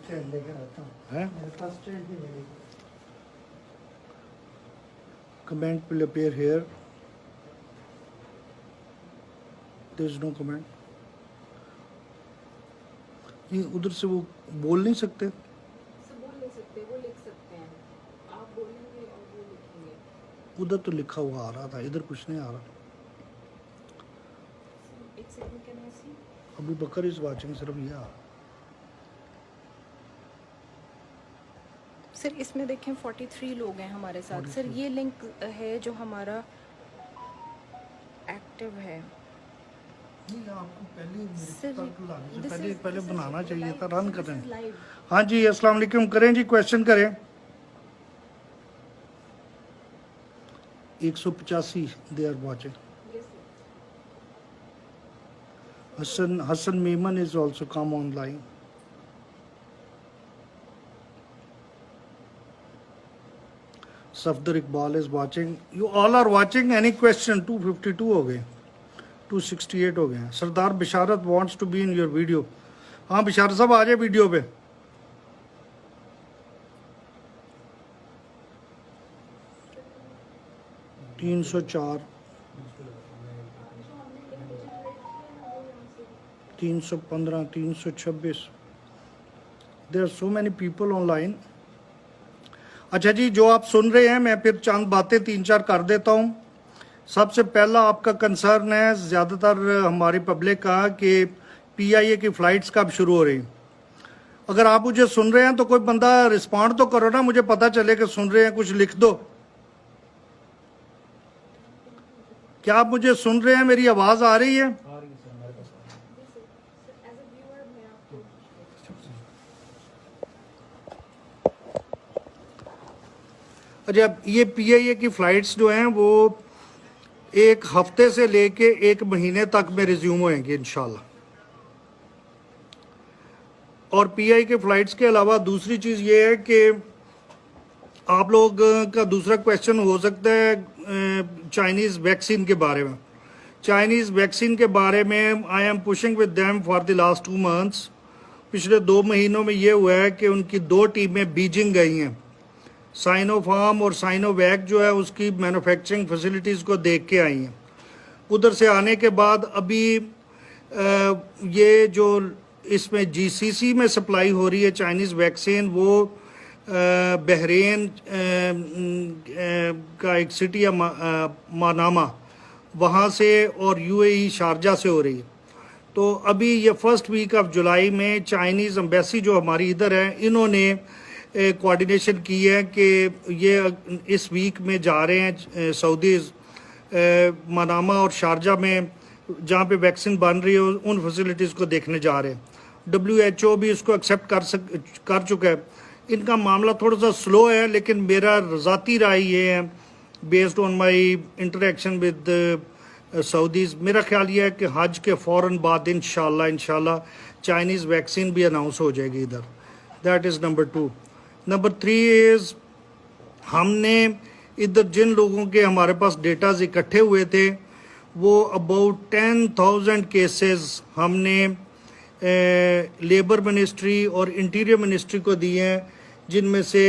Stand लेकर आता हूँ, है मेरे पास स्टैंड भी नहीं है। Comment will appear here, there is no comment. ये उधर से वो बोल नहीं सकते, सब बोल नहीं सकते, वो लिख सकते हैं। आप बोलेंगे और वो लिखेंगे। उधर तो लिखा हुआ आ रहा था, इधर कुछ नहीं आ रहा। एक second, can I see? Abu Bakar is watching, सिर्फ ये आ रहा। सर इसमें देखें 43 लोग हैं हमारे साथ। सर 43 ये लिंक है जो हमारा एक्टिव है। नहीं, आपको पहले Sir, पहले this is- पहले this is बनाना चाहिए live, था, रन this करें। is live। हाँ जी, अस्सलाम वालेकुम, करें जी, क्वेश्चन करें। 185 they are watching. Yes, sir। Hassan Meiman is also come online. Safdar Iqbal is watching. You all are watching. Any question? 252 हो गए, 268 हो गए हैं। सरदार बिशारत wants to be in your video. हाँ बिशारत साहब आ जाए वीडियो पे। तीन सौ चार, 315, 326। There are so many people online. अच्छा जी, जो आप सुन रहे हैं, मैं फिर चंद बातें 3-4 कर देता हूँ। सबसे पहला आपका कंसर्न है ज़्यादातर हमारी पब्लिक का कि PIA की फ़्लाइट्स कब शुरू हो रही। अगर आप मुझे सुन रहे हैं तो कोई बंदा रिस्पॉन्ड तो करो ना, मुझे पता चले कि सुन रहे हैं, कुछ लिख दो। क्या आप मुझे सुन रहे हैं? मेरी आवाज़ आ रही है? अच्छा, ये PIA की फ़्लाइट्स जो हैं वो एक हफ्ते से लेके 1 महीने तक में रिज्यूम होएंगे इंशाल्लाह। और PIA के फ़्लाइट्स के अलावा दूसरी चीज़ ये है कि आप लोग का दूसरा क्वेश्चन हो सकता है चाइनीज़ वैक्सीन के बारे में। चाइनीज़ वैक्सीन के बारे में I am pushing with them for the last 2 months. पिछले 2 महीनों में ये हुआ है कि उनकी 2 टीमें बीजिंग गई हैं। साइनोफार्म और साइनोवैक जो है उसकी मैन्युफैक्चरिंग फैसिलिटीज़ को देख के आई हैं। उधर से आने के बाद अभी ये जो इसमें GCC में सप्लाई हो रही है चाइनीज़ वैक्सीन, वो बहरीन का एक सिटी है मानामा, वहाँ से, और UAE शारजा से हो रही है। तो अभी ये फर्स्ट वीक ऑफ जुलाई में चाइनीज़ एम्बेसी जो हमारी इधर है, इन्होंने कोऑर्डिनेशन की है कि ये इस वीक में जा रहे हैं सऊदी मनामा और शारजा में, जहाँ पे वैक्सीन बन रही है उन फैसिलिटीज़ को देखने जा रहे हैं। WHO भी इसको एक्सेप्ट कर चुका है। इनका मामला थोड़ा सा स्लो है, लेकिन मेरा ज़ाती राय ये है based on my interaction with Saudis, मेरा ख्याल ये है कि हज के फ़ौरन बाद इंशाल्लाह चाइनीज़ वैक्सीन भी अनाउंस हो जाएगी इधर। That is number 2। Number 3 is, हमने इधर जिन लोगों के हमारे पास डेटाज इकट्ठे हुए थे, वो अबाउट 10,000 केसेस हमने लेबर मिनिस्ट्री और इंटीरियर मिनिस्ट्री को दिए हैं, जिनमें से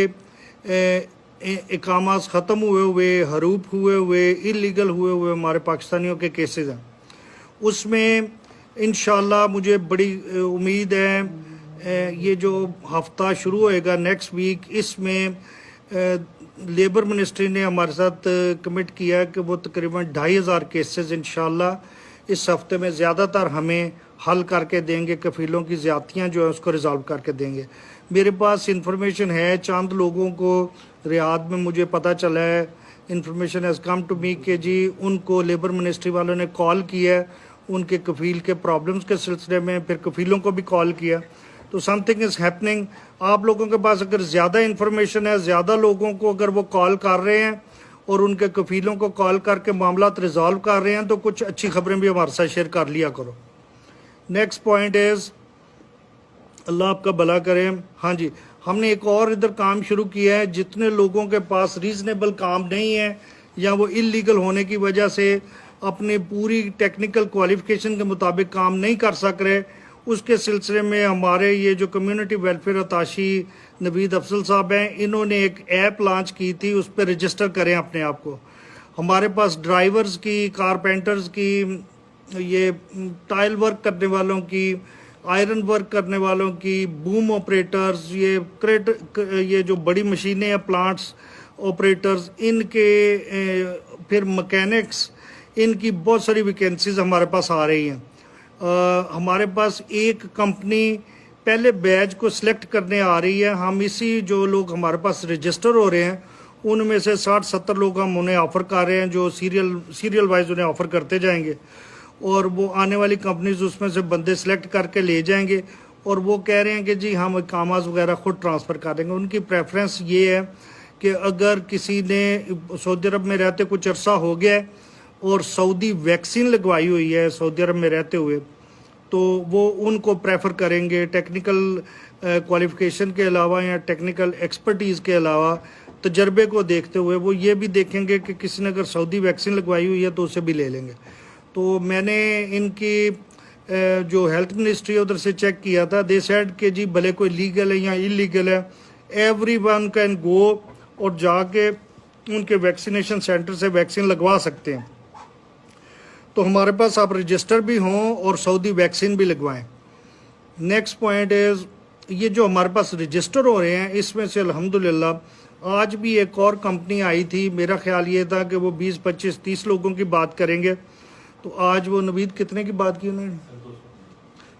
इकामास ख़त्म हुए, हरूप हुए, इलीगल हुए हमारे पाकिस्तानियों के केसेस हैं। उसमें इंशाल्लाह मुझे बड़ी उम्मीद है ये जो हफ्ता शुरू होएगा नेक्स्ट वीक, इसमें लेबर मिनिस्ट्री ने हमारे साथ कमिट किया है कि वो तकरीबन 2,500 केसेस इंशाल्लाह इस हफ्ते में ज़्यादातर हमें हल करके देंगे। कफ़ीलों की ज़्यादतियाँ जो है उसको रिज़ॉल्व करके देंगे। मेरे पास इंफॉर्मेशन है, चंद लोगों को रियाद में मुझे पता चला है, information has come to me कि जी उनको लेबर मिनिस्ट्री वालों ने कॉल किया है उनके कफ़ील के प्रॉब्लम्स के सिलसिले में, फिर कफ़ीलों को भी कॉल किया। तो समथिंग इज़ हैपनिंग। आप लोगों के पास अगर ज़्यादा इन्फॉर्मेशन है, ज़्यादा लोगों को अगर वो कॉल कर रहे हैं और उनके कफ़ीलों को कॉल करके मामला रिजॉल्व कर रहे हैं, तो कुछ अच्छी खबरें भी हमारे साथ शेयर कर लिया करो। नेक्स्ट पॉइंट इज़, अल्लाह आपका भला करे। हाँ जी, हमने एक और इधर काम शुरू किया है। जितने लोगों के पास रीज़नेबल काम नहीं है या वो इलीगल होने की वजह से अपनी पूरी टेक्निकल क्वालिफिकेशन के मुताबिक काम नहीं कर सक रहे, उसके सिलसिले में हमारे ये जो community welfare attaché Naveed Afzal साहब हैं, इन्होंने एक ऐप लॉन्च की थी, उस पर रजिस्टर करें अपने आप को। हमारे पास ड्राइवर्स की, कारपेंटर्स की, ये टाइल वर्क करने वालों की, आयरन वर्क करने वालों की, बूम ऑपरेटर्स, ये जो बड़ी मशीनें हैं, प्लांट्स ऑपरेटर्स, इनके फिर मैकेनिक्स, इनकी बहुत सारी वैकेंसीज हमारे पास आ रही हैं। हमारे पास एक कंपनी पहले बैच को सिलेक्ट करने आ रही है। हम इसी जो लोग हमारे पास रजिस्टर हो रहे हैं उनमें से 60-70 लोग हम उन्हें ऑफ़र कर रहे हैं, जो सीरियल वाइज उन्हें ऑफ़र करते जाएंगे और वो आने वाली कंपनीज उसमें से बंदे सेलेक्ट करके ले जाएंगे और वो कह रहे हैं कि जी हम कामाज वगैरह खुद ट्रांसफ़र कर देंगे। उनकी प्रेफरेंस ये है कि अगर किसी ने सऊदी अरब में रहते कुछ अरसा हो गया है और सऊदी वैक्सीन लगवाई हुई है सऊदी अरब में रहते हुए, तो वो उनको प्रेफर करेंगे। टेक्निकल क्वालिफ़िकेशन के अलावा या टेक्निकल एक्सपर्टीज़ के अलावा तजर्बे को देखते हुए वो ये भी देखेंगे कि किसी ने अगर सऊदी वैक्सीन लगवाई हुई है तो उसे भी ले लेंगे। तो मैंने इनकी जो हेल्थ मिनिस्ट्री है उधर से चेक किया था, दे सेड कि जी भले कोई लीगल है या इलीगल है, एवरीवन कैन गो और जाके उनके वैक्सीनेशन सेंटर से वैक्सीन लगवा सकते हैं। तो हमारे पास आप रजिस्टर भी हों और सऊदी वैक्सीन भी लगवाएं। नेक्स्ट पॉइंट इज़ ये जो हमारे पास रजिस्टर हो रहे हैं इसमें से अल्हम्दुलिल्लाह आज भी एक और कंपनी आई थी। मेरा ख्याल ये था कि वो 20, 25, 30 लोगों की बात करेंगे, तो आज वो नवीद कितने की बात की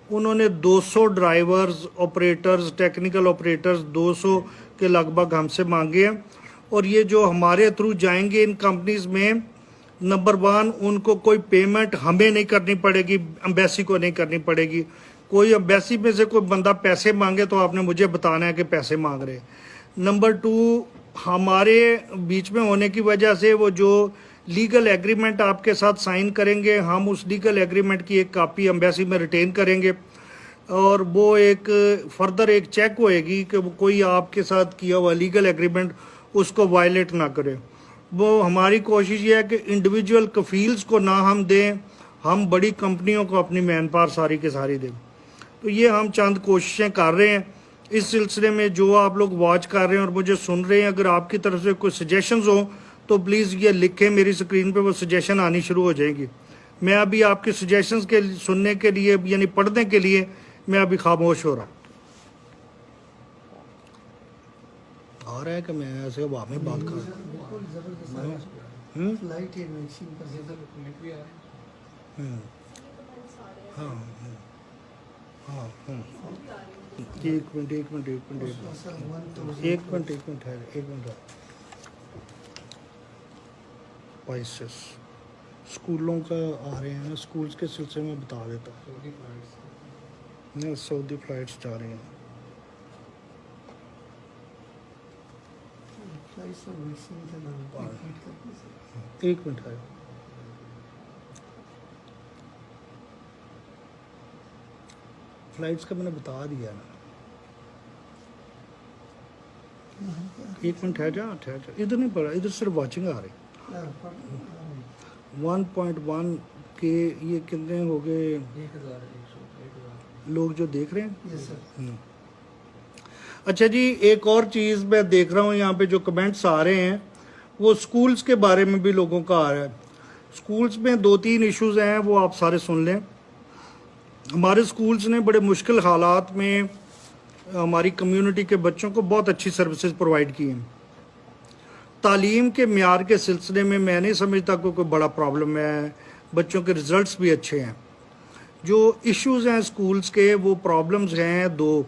उन्होंने 200 ड्राइवर्स, ऑपरेटर्स, टेक्निकल ऑपरेटर्स 200 के लगभग हमसे मांगे हैं। और ये जो हमारे थ्रू जाएंगे इन कंपनीज में, नंबर 1 उनको कोई पेमेंट हमें नहीं करनी पड़ेगी, एम्बेसी को नहीं करनी पड़ेगी। कोई एम्बेसी में से कोई बंदा पैसे मांगे तो आपने मुझे बताना है कि पैसे मांग रहे। नंबर 2 हमारे बीच में होने की वजह से वो जो लीगल एग्रीमेंट आपके साथ साइन करेंगे, हम उस लीगल एग्रीमेंट की एक कापी एम्बेसी में रिटेन करेंगे और वो एक फर्दर एक चेक होएगी कि वो कोई आपके साथ किया हुआ लीगल एग्रीमेंट उसको वायलेट ना करे। वो हमारी कोशिश ये है कि इंडिविजुअल कफील्स को ना हम दें, हम बड़ी कंपनियों को अपनी मैन पावर सारी के सारी दें। तो ये हम चंद कोशिशें कर रहे हैं। इस सिलसिले में जो आप लोग वॉच कर रहे हैं और मुझे सुन रहे हैं, अगर आपकी तरफ से कोई सजेशंस हो तो प्लीज़ ये लिखें, मेरी स्क्रीन पे वो सजेशन आनी शुरू हो जाएगी। मैं अभी आपके सजेशंस के सुनने के लिए यानी पढ़ने के लिए मैं अभी खामोश हो रहा आ रहा है कि मैं ऐसे हवा में बात कर बिल्कुल ज़बरदस्त फ्लाइट है वैक्सीन का हाँ हाँ एक मिनट है स्पाइसेस स्कूलों का आ रहे हैं ना, स्कूल्स के सिलसिले में बता देता नहीं, सऊदी फ्लाइट्स जा रही हैं। एक मिनट है, फ्लाइट्स का मैंने बता दिया ना। एक मिनट ठहर जा, इधर नहीं पड़ा, इधर सिर्फ वॉचिंग आ रही। 1.1 के ये कितने हो गए लोग जो देख रहे हैं। अच्छा जी, एक और चीज़ मैं देख रहा हूँ यहाँ पे जो कमेंट्स आ रहे हैं वो स्कूल्स के बारे में भी लोगों का आ रहा है। स्कूल्स में 2-3 इश्यूज हैं, वो आप सारे सुन लें। हमारे स्कूल्स ने बड़े मुश्किल हालात में हमारी कम्युनिटी के बच्चों को बहुत अच्छी सर्विसेज प्रोवाइड की हैं। तालीम के म्यार के सिलसिले में मैं नहीं समझता कोई बड़ा प्रॉब्लम है, बच्चों के रिज़ल्ट्स भी अच्छे हैं। जो इश्यूज़ हैं स्कूल्स के, वो प्रॉब्लम्स हैं 2।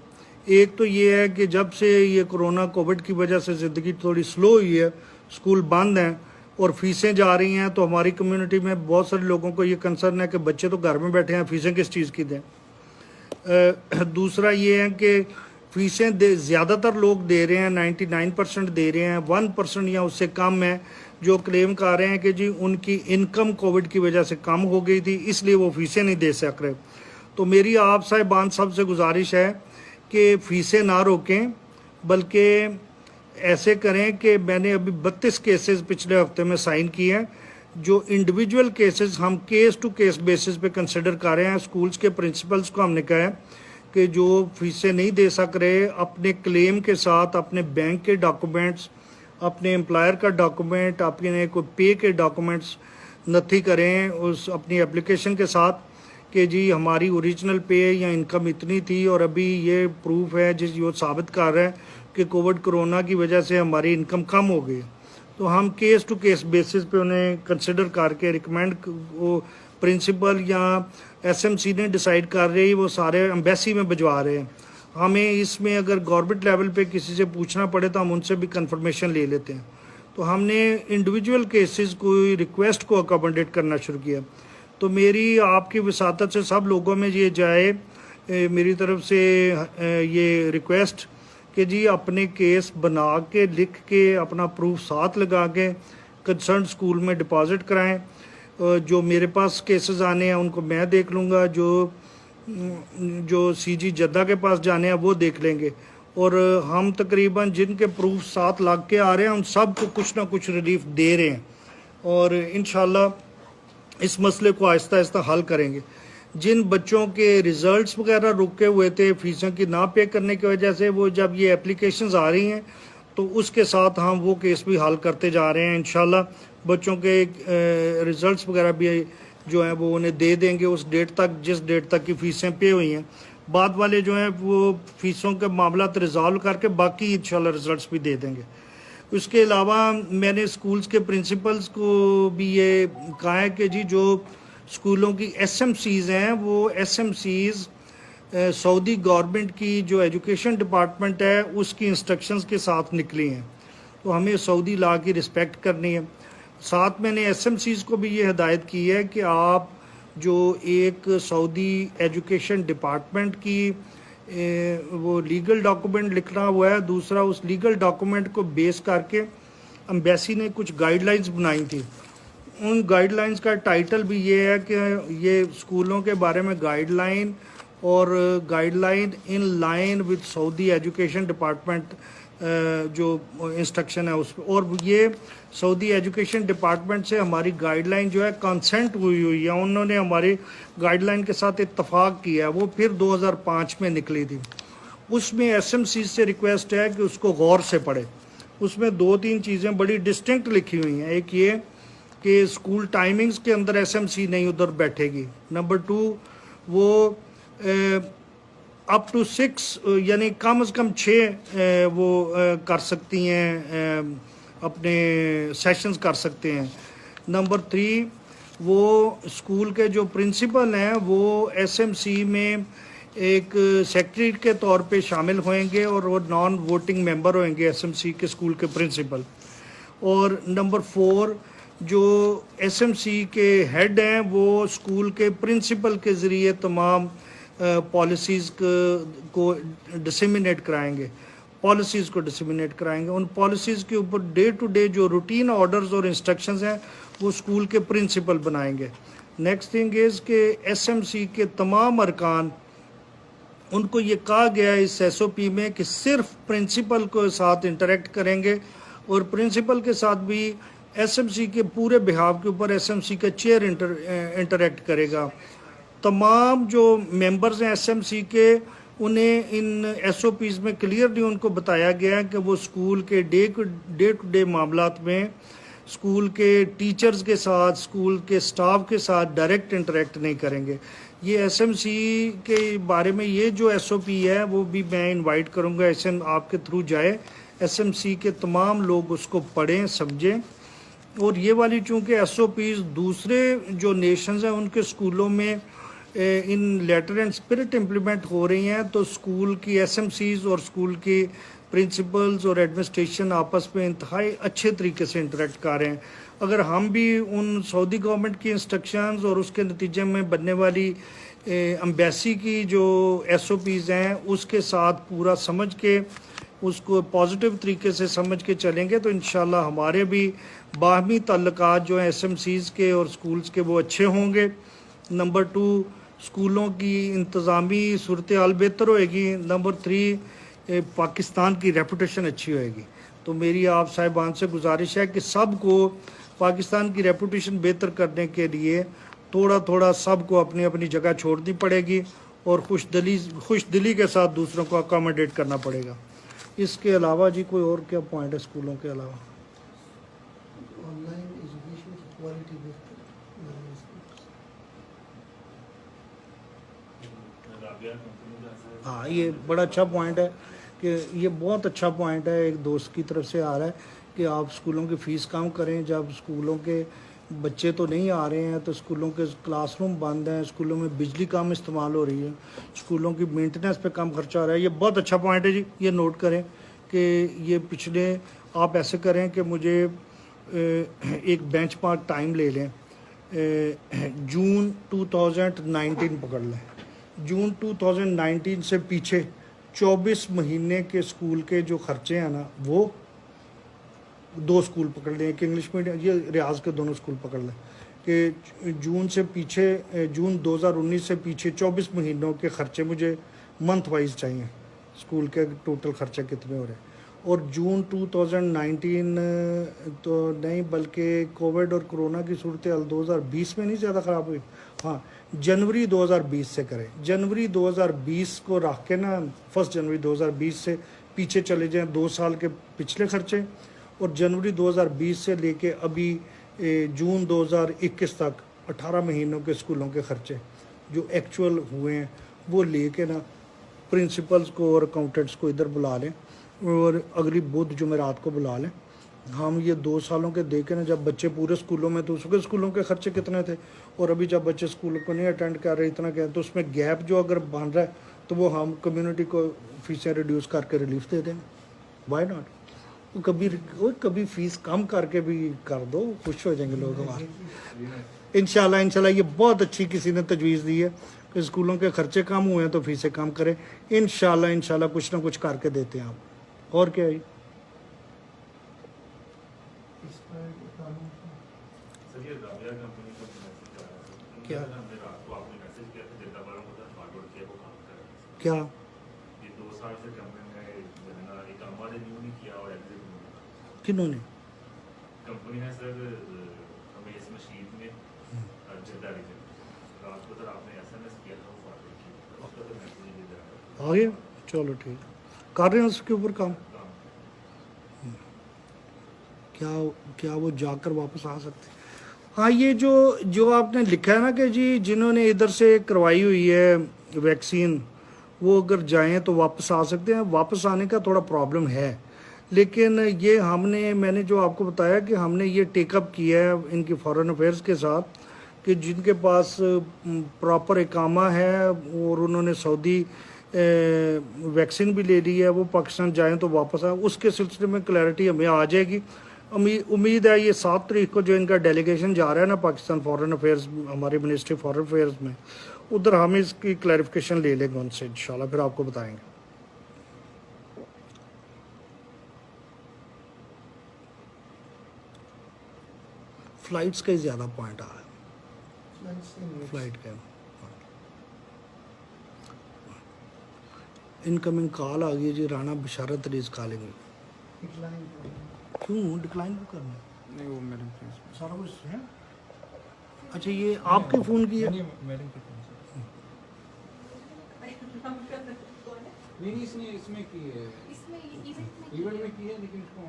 एक तो ये है कि जब से ये कोरोना कोविड की वजह से ज़िंदगी थोड़ी स्लो हुई है, स्कूल बंद हैं और फीसें जा रही हैं, तो हमारी कम्युनिटी में बहुत सारे लोगों को ये कंसर्न है कि बच्चे तो घर में बैठे हैं, फ़ीसें किस चीज़ की दें। दूसरा ये है कि फ़ीसें ज़्यादातर लोग दे रहे हैं, 99% दे रहे हैं, 1% या उससे कम है जो क्लेम कर रहे हैं कि जी उनकी इनकम कोविड की वजह से कम हो गई थी, इसलिए वो फ़ीसें नहीं दे सक रहे। तो मेरी आप साहिबान सबसे गुजारिश है कि फ़ीसें ना रोकें, बल्कि ऐसे करें कि मैंने अभी 32 केसेस पिछले हफ्ते में साइन किए हैं जो इंडिविजुअल केसेस हम केस टू केस बेसिस पे कंसिडर कर रहे हैं। स्कूल्स के प्रिंसिपल्स को हमने कहा है कि जो फीसें नहीं दे सक रहे, अपने क्लेम के साथ अपने बैंक के डॉक्यूमेंट्स, अपने एम्प्लॉयर का डॉक्यूमेंट, अपने कोई पे के डॉक्यूमेंट्स नथी करें उस अपनी एप्लीकेशन के साथ कि जी हमारी ओरिजिनल पे या इनकम इतनी थी और अभी ये प्रूफ है जिस जो साबित कर रहा है कि कोविड कोरोना की वजह से हमारी इनकम कम हो गई। तो हम केस टू केस बेसिस पे उन्हें कंसिडर करके रिकमेंड वो प्रिंसिपल या एसएमसी ने डिसाइड कर रही वो सारे एम्बेसी में भिजवा रहे हैं। हमें इसमें अगर गवर्नमेंट लेवल पे किसी से पूछना पड़े तो हम उनसे भी कंफर्मेशन ले लेते हैं। तो हमने इंडिविजुअल केसेस को रिक्वेस्ट को अकोमोडेट करना शुरू किया। तो मेरी आपकी वसातत से सब लोगों में ये जाए, मेरी तरफ से ये रिक्वेस्ट कि जी अपने केस बना के लिख के अपना प्रूफ साथ लगा के कंसर्न स्कूल में डिपॉजिट कराएं। जो मेरे पास केसेस आने हैं उनको मैं देख लूँगा, जो सीजी जद्दा के पास जाने हैं वो देख लेंगे, और हम तकरीबन जिनके प्रूफ साथ लग के आ रहे हैं उन सब को कुछ ना कुछ रिलीफ दे रहे हैं और इंशाल्लाह इस मसले को आहिस्ता आहिस्ता हल करेंगे। जिन बच्चों के रिजल्ट्स वगैरह रुके हुए थे फीसों की ना पे करने की वजह से, वो जब ये एप्लीकेशंस आ रही हैं तो उसके साथ हम वो केस भी हल करते जा रहे हैं। इंशाल्लाह बच्चों के रिजल्ट्स वगैरह भी जो हैं वो उन्हें दे देंगे उस डेट तक जिस डेट तक की फ़ीसें पे हुई हैं। बाद वाले जो हैं वो फ़ीसों के मामला रिजॉल्व करके बाकी इंशाल्लाह रिजल्ट्स भी दे देंगे। उसके अलावा मैंने स्कूल्स के प्रिंसिपल्स को भी ये कहा है कि जी जो स्कूलों की एसएमसीज़ हैं वो एसएमसीज़ सऊदी गवर्नमेंट की जो एजुकेशन डिपार्टमेंट है उसकी इंस्ट्रक्शंस के साथ निकली हैं, तो हमें सऊदी लॉ की रिस्पेक्ट करनी है। साथ मैंने एसएमसीज़ को भी ये हिदायत की है कि आप जो एक सऊदी एजुकेशन डिपार्टमेंट की वो लीगल डॉक्यूमेंट लिखना हुआ है, दूसरा उस लीगल डॉक्यूमेंट को बेस करके एम्बेसी ने कुछ गाइडलाइंस बनाई थी। उन गाइडलाइंस का टाइटल भी ये है कि ये स्कूलों के बारे में गाइडलाइन और guideline in line with Saudi education department जो इंस्ट्रक्शन है उस पर, और ये सऊदी एजुकेशन डिपार्टमेंट से हमारी गाइडलाइन जो है कंसेंट हुई है, उन्होंने हमारी गाइडलाइन के साथ इत्तफाक किया है, वो फिर 2005 में निकली थी। उसमें एसएमसी से रिक्वेस्ट है कि उसको गौर से पढ़े। उसमें 2-3 चीज़ें बड़ी डिस्टिंक्ट लिखी हुई हैं। एक ये कि स्कूल टाइमिंग्स के अंदर एसएमसी नहीं उधर बैठेगी। नंबर 2 वो अप टू 6 यानी कम से कम 6 वो कर सकती हैं, अपने सेशंस कर सकते हैं। नंबर 3 वो स्कूल के जो प्रिंसिपल हैं वो एसएमसी में एक सेक्रेटरी के तौर पे शामिल होंगे और वो नॉन वोटिंग मेंबर होंगे एसएमसी के स्कूल के प्रिंसिपल। और नंबर 4 जो एसएमसी के हेड हैं वो स्कूल के प्रिंसिपल के ज़रिए तमाम पॉलिसीज़ को डिसेमिनेट कराएंगे, उन पॉलिसीज़ के ऊपर डे टू डे जो रूटीन ऑर्डर्स और इंस्ट्रक्शंस हैं वो स्कूल के प्रिंसिपल बनाएंगे। नेक्स्ट थिंग इज़ कि एसएमसी के तमाम अरकान उनको ये कहा गया है इस एसओपी में कि सिर्फ प्रिंसिपल के साथ इंटरेक्ट करेंगे और प्रिंसिपल के साथ भी एसएमसी के पूरे बिहाव के ऊपर एसएमसी का चेयर इंटरेक्ट करेगा। तमाम जो मेंबर्स हैं एसएमसी के उन्हें इन एसओपीज़ में क्लियरली उनको बताया गया है कि वो स्कूल के डे टू डे मामलात में स्कूल के टीचर्स के साथ, स्कूल के स्टाफ के साथ डायरेक्ट इंटरेक्ट नहीं करेंगे। ये एसएमसी के बारे में ये जो एसओपी है वो भी मैं इनवाइट करूँगा एसएम आपके थ्रू जाए, एसएमसी के तमाम लोग उसको पढ़ें समझें। और ये वाली चूँकि एसओपीज़ दूसरे जो नेशंस हैं उनके स्कूलों में इन लेटर एंड स्पिरिट इम्प्लीमेंट हो रही हैं, तो स्कूल की एसएमसीज़ और स्कूल की प्रिंसिपल्स और एडमिनिस्ट्रेशन आपस में इंतहाई अच्छे तरीके से इंटरेक्ट कर रहे हैं। अगर हम भी उन सऊदी गवर्नमेंट की इंस्ट्रक्शंस और उसके नतीजे में बनने वाली एम्बेसी की जो एसओपीज़ हैं उसके साथ पूरा समझ के उसको पॉजिटिव तरीके से समझ के चलेंगे तो इंशाल्लाह हमारे भी बाहमी ताल्लुकात जो हैं एसएमसीज़ के और स्कूल्स के वो अच्छे होंगे। नंबर 2 स्कूलों की इंतज़ामी सूरत हाल बेहतर होएगी। नंबर 3 पाकिस्तान की रेपुटेशन अच्छी होएगी। तो मेरी आप साहिबान से गुजारिश है कि सब को पाकिस्तान की रेपुटेशन बेहतर करने के लिए थोड़ा थोड़ा सबको अपनी अपनी जगह छोड़नी पड़ेगी और खुश दिली के साथ दूसरों को अकोमोडेट करना पड़ेगा। इसके अलावा जी कोई और क्या पॉइंट है स्कूलों के अलावा? ऑनलाइन एजुकेशन की क्वालिटी बेहतर हाँ, ये बड़ा अच्छा पॉइंट है कि ये बहुत अच्छा पॉइंट है, एक दोस्त की तरफ से आ रहा है कि आप स्कूलों की फ़ीस कम करें। जब स्कूलों के बच्चे तो नहीं आ रहे हैं तो स्कूलों के क्लासरूम बंद हैं, स्कूलों में बिजली कम इस्तेमाल हो रही है, स्कूलों की मेंटेनेंस पे कम खर्चा हो रहा है। ये बहुत अच्छा पॉइंट है जी, ये नोट करें कि ये पिछले आप ऐसे करें कि मुझे एक बेंचमार्क टाइम ले लें, जून 2019 पकड़ लें। जून 2019 से पीछे 24 महीने के स्कूल के जो खर्चे हैं ना, वो 2 स्कूल पकड़ लें, एक इंग्लिश मीडियम, ये रियाज के दोनों स्कूल पकड़ लें कि जून से पीछे, जून 2019 से पीछे 24 महीनों के खर्चे मुझे मंथ वाइज चाहिए, स्कूल के टोटल खर्चे कितने हो रहे हैं। और जून 2019 तो नहीं बल्कि कोविड और कोरोना की सूरत हाल 2020 में नहीं ज़्यादा ख़राब हुई, हाँ जनवरी 2020 से करें। जनवरी 2020 को रख के ना, 1 जनवरी 2020 से पीछे चले जाएं 2 साल के पिछले खर्चे, और जनवरी 2020 से लेके अभी जून 2021 तक 18 महीनों के स्कूलों के खर्चे जो एक्चुअल हुए हैं वो लेके ना प्रिंसिपल्स को और अकाउंटेंट्स को इधर बुला लें और अगली बुध जुमेरात को बुला लें। हम ये 2 सालों के देखें ना, जब बच्चे पूरे स्कूलों में तो उसके स्कूलों के खर्चे कितने थे, और अभी जब बच्चे स्कूल को नहीं अटेंड कर रहे इतना क्या, तो उसमें गैप जो अगर बन रहा है तो वो हम कम्युनिटी को फीसें रिड्यूस करके रिलीफ दे दें। Why not? कभी फीस कम करके भी कर दो, खुश हो जाएंगे लोग हमारे। इंशाल्लाह ये बहुत अच्छी किसी ने तजवीज़ दी है कि स्कूलों के खर्चे कम हुए हैं तो फीसें कम करें। इंशाल्लाह कुछ ना कुछ करके देते हैं आप। और क्या है? क्या क्या किन्होंने? कंपनी है सर हमें इस मशीन में रात को सर आपने एसएमएस किया था उसका तो मैसेज आ गया, चलो ठीक, कर रहे हैं उसके ऊपर काम। क्या क्या वो जाकर वापस आ सकते हैं? हाँ, ये जो आपने लिखा है ना कि जी जिन्होंने इधर से करवाई हुई है वैक्सीन वो अगर जाएं तो वापस आ सकते हैं। वापस आने का थोड़ा प्रॉब्लम है, लेकिन ये मैंने जो आपको बताया कि हमने ये टेकअप किया है इनकी फॉरेन अफेयर्स के साथ कि जिनके पास प्रॉपर इकामा है और उन्होंने सऊदी वैक्सीन भी ले ली है, वो पाकिस्तान जाएं तो वापस आए, उसके सिलसिले में क्लैरिटी हमें आ जाएगी। उम्मीद है ये 7 तारीख को जो इनका डेलीगेशन जा रहा है ना पाकिस्तान फॉरेन अफेयर्स, हमारी मिनिस्ट्री फॉरेन अफेयर्स में, उधर हम इसकी क्लैरिफिकेशन ले लेंगे उनसे इंशाल्लाह, फिर आपको बताएंगे। फ्लाइट्स का ही ज़्यादा पॉइंट आ रहा है, फ्लाइट का। इनकमिंग कॉल आ गई जी, राना बिशारत अलीज कॉलिंग। क्यों डिक्लाइन क्यों करना है? नहीं वो मैडम सारा कुछ है। अच्छा ये आपके फ़ोन की है? मैडम के फोन से नहीं इसमें की है, इवेंट में की है, लेकिन इसको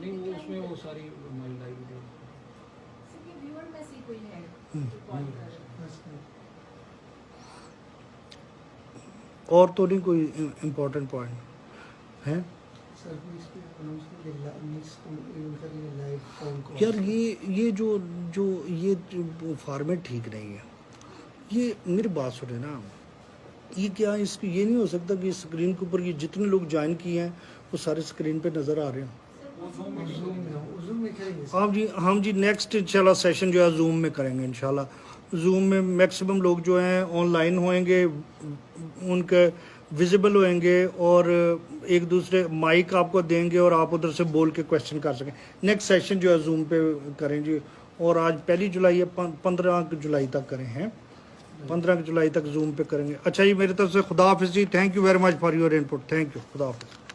नहीं वो उसमें वो सारी हमारी लाइव वीडियो व्यूअर में से कोई है जो कॉल कर रहा है। और तो नहीं कोई इम्पोर्टेंट पॉइंट है? यार ये जो फॉर्मेट ठीक नहीं है। ये मेरी बात सुने ना, ये क्या इसको ये नहीं हो सकता कि स्क्रीन के ऊपर ये जितने लोग ज्वाइन किए हैं वो सारे स्क्रीन पे नज़र आ रहे हैं। हम जी नेक्स्ट इंशाल्लाह सेशन जो है जूम में करेंगे इंशाल्लाह। जूम में मैक्सिमम लोग जो हैं ऑनलाइन होंगे, उनके विजिबल होंगे और एक दूसरे माइक आपको देंगे और आप उधर से बोल के क्वेश्चन कर सकें। नेक्स्ट सेशन जो है जूम पे करेंगे और आज 1 जुलाई है, 15 जुलाई तक करें हैं, 15 जुलाई तक जूम पे करेंगे। अच्छा जी, मेरी तरफ से खुदा हाफिज़ जी, thank you very much for your input, thank you, खुदा हाफिज़।